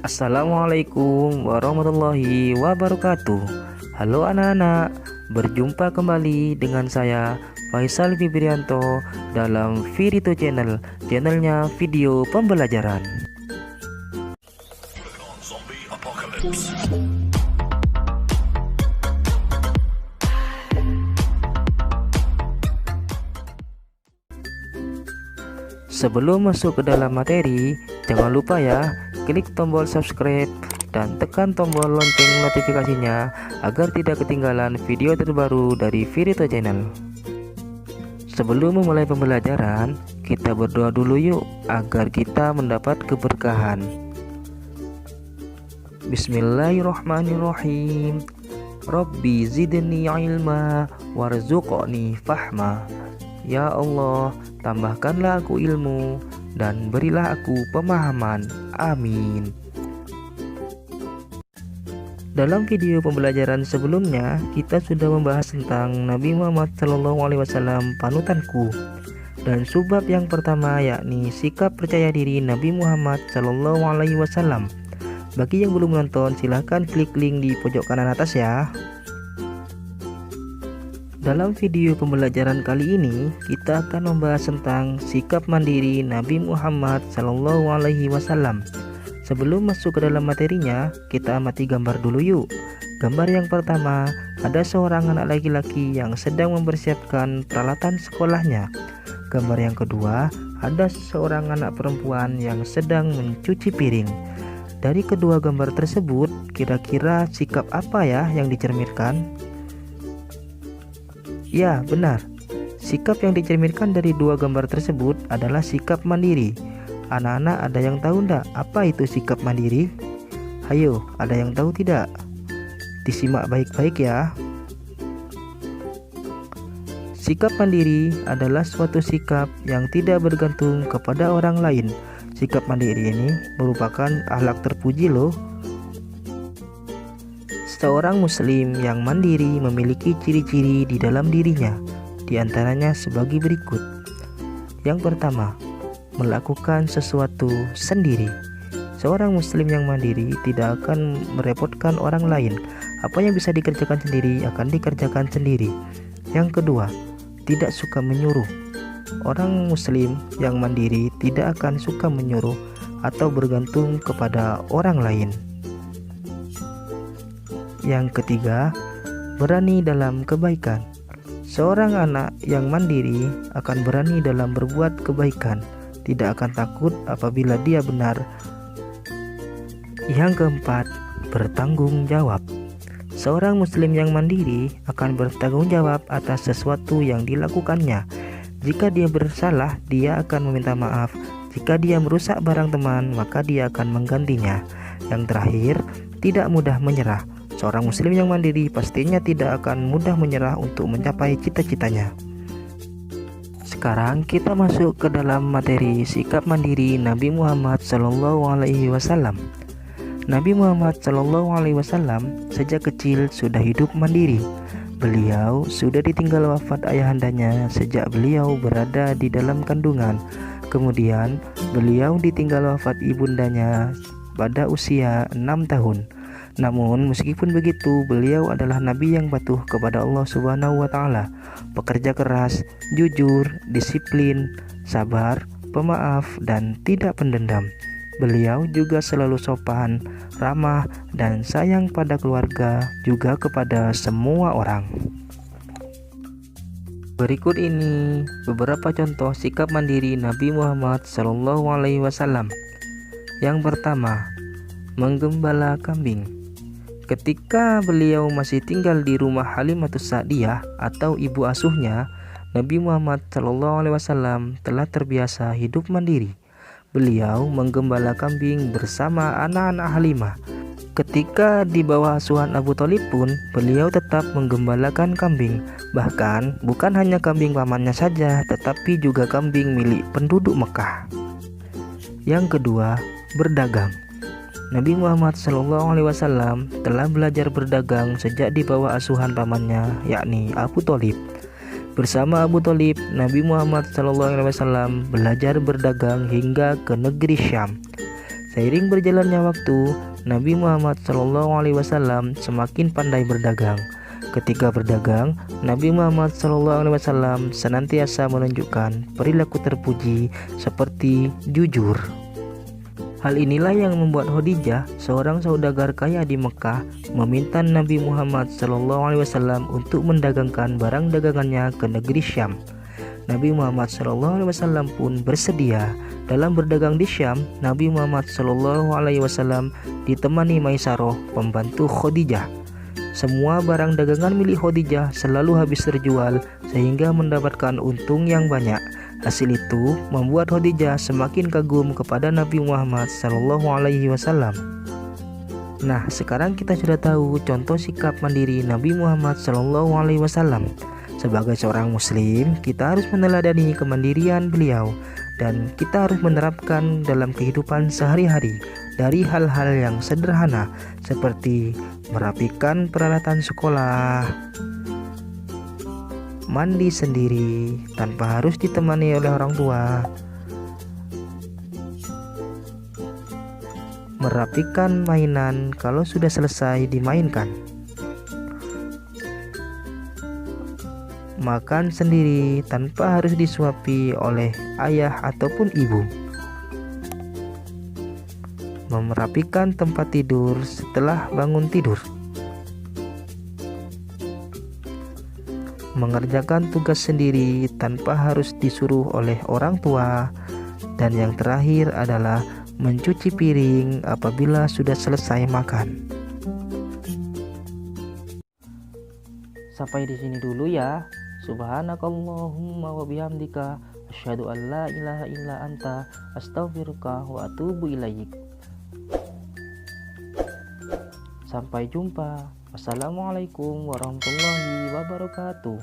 Assalamualaikum warahmatullahi wabarakatuh. Halo anak-anak, berjumpa kembali dengan saya Faisal Fibrianto dalam Virito Channel, channelnya video pembelajaran. Sebelum masuk ke dalam materi, jangan lupa ya, klik tombol subscribe dan tekan tombol lonceng notifikasinya agar tidak ketinggalan video terbaru dari Virito Channel. Sebelum memulai pembelajaran, kita berdoa dulu yuk agar kita mendapat keberkahan. Bismillahirrahmanirrahim. Rabbi zidni ilma warzuqni fahma. Ya Allah, tambahkanlah aku ilmu dan berilah aku pemahaman. Amin. Dalam video pembelajaran sebelumnya, kita sudah membahas tentang Nabi Muhammad SAW, panutanku. Dan subbab yang pertama yakni sikap percaya diri Nabi Muhammad SAW. Bagi yang belum menonton, silahkan klik link di pojok kanan atas ya. Dalam video pembelajaran kali ini, kita akan membahas tentang sikap mandiri Nabi Muhammad SAW. Sebelum masuk ke dalam materinya, kita amati gambar dulu yuk. Gambar yang pertama, ada seorang anak laki-laki yang sedang mempersiapkan peralatan sekolahnya. Gambar yang kedua, ada seorang anak perempuan yang sedang mencuci piring. Dari kedua gambar tersebut, kira-kira sikap apa ya yang dicerminkan? Ya, benar. Sikap yang dicerminkan dari dua gambar tersebut adalah sikap mandiri. Anak-anak ada yang tahu enggak apa itu sikap mandiri? Ayo, ada yang tahu tidak? Disimak baik-baik ya. Sikap mandiri adalah suatu sikap yang tidak bergantung kepada orang lain. Sikap mandiri ini merupakan akhlak terpuji loh. Seorang muslim yang mandiri memiliki ciri-ciri di dalam dirinya, di antaranya sebagai berikut. Yang pertama, melakukan sesuatu sendiri. Seorang muslim yang mandiri tidak akan merepotkan orang lain. Apa yang bisa dikerjakan sendiri akan dikerjakan sendiri. Yang kedua, tidak suka menyuruh. Orang muslim yang mandiri tidak akan suka menyuruh atau bergantung kepada orang lain. Yang ketiga, berani dalam kebaikan. Seorang anak yang mandiri akan berani dalam berbuat kebaikan, tidak akan takut apabila dia benar. Yang keempat, bertanggung jawab. Seorang muslim yang mandiri akan bertanggung jawab atas sesuatu yang dilakukannya. Jika dia bersalah, dia akan meminta maaf. Jika dia merusak barang teman, maka dia akan menggantinya. Yang terakhir, tidak mudah menyerah. Seorang muslim yang mandiri pastinya tidak akan mudah menyerah untuk mencapai cita-citanya. Sekarang kita masuk ke dalam materi sikap mandiri Nabi Muhammad SAW. Nabi Muhammad SAW sejak kecil sudah hidup mandiri. Beliau sudah ditinggal wafat ayahandanya sejak beliau berada di dalam kandungan. Kemudian beliau ditinggal wafat ibundanya pada usia 6 tahun. Namun meskipun begitu, beliau adalah nabi yang patuh kepada Allah Subhanahu wa taala, pekerja keras, jujur, disiplin, sabar, pemaaf dan tidak pendendam. Beliau juga selalu sopan, ramah dan sayang pada keluarga, juga kepada semua orang. Berikut ini beberapa contoh sikap mandiri Nabi Muhammad SAW. Yang pertama, menggembala kambing. Ketika beliau masih tinggal di rumah Halimatus Sa'diyah atau ibu asuhnya, Nabi Muhammad SAW telah terbiasa hidup mandiri. Beliau menggembala kambing bersama anak-anak Halimah. Ketika di bawah asuhan Abu Thalib pun, beliau tetap menggembalakan kambing. Bahkan bukan hanya kambing pamannya saja, tetapi juga kambing milik penduduk Mekah. Yang kedua, berdagang. Nabi Muhammad SAW telah belajar berdagang sejak di bawah asuhan pamannya, yakni Abu Thalib. Bersama Abu Thalib, Nabi Muhammad SAW belajar berdagang hingga ke negeri Syam. Seiring berjalannya waktu, Nabi Muhammad SAW semakin pandai berdagang. Ketika berdagang, Nabi Muhammad SAW senantiasa menunjukkan perilaku terpuji seperti jujur. Hal inilah yang membuat Khadijah, seorang saudagar kaya di Mekah, meminta Nabi Muhammad SAW untuk mendagangkan barang dagangannya ke negeri Syam. Nabi Muhammad SAW pun bersedia. Dalam berdagang di Syam, Nabi Muhammad SAW ditemani Maisarah, pembantu Khadijah. Semua barang dagangan milik Khadijah selalu habis terjual sehingga mendapatkan untung yang banyak. Hasil itu membuat Khadijah semakin kagum kepada Nabi Muhammad SAW. Nah, sekarang kita sudah tahu contoh sikap mandiri Nabi Muhammad SAW. Sebagai seorang muslim, kita harus meneladani kemandirian beliau dan kita harus menerapkan dalam kehidupan sehari-hari dari hal-hal yang sederhana seperti merapikan peralatan sekolah, mandi sendiri tanpa harus ditemani oleh orang tua, merapikan mainan kalau sudah selesai dimainkan, makan sendiri tanpa harus disuapi oleh ayah ataupun ibu, merapikan tempat tidur setelah bangun tidur, mengerjakan tugas sendiri tanpa harus disuruh oleh orang tua, dan yang terakhir adalah mencuci piring apabila sudah selesai makan. Sampai di sini dulu ya. Subhanakallahumma wa bihamdika asyhadu an la ilaha illa anta astaghfiruka wa atubu ilaik. Sampai jumpa. Wassalamualaikum warahmatullahi wabarakatuh.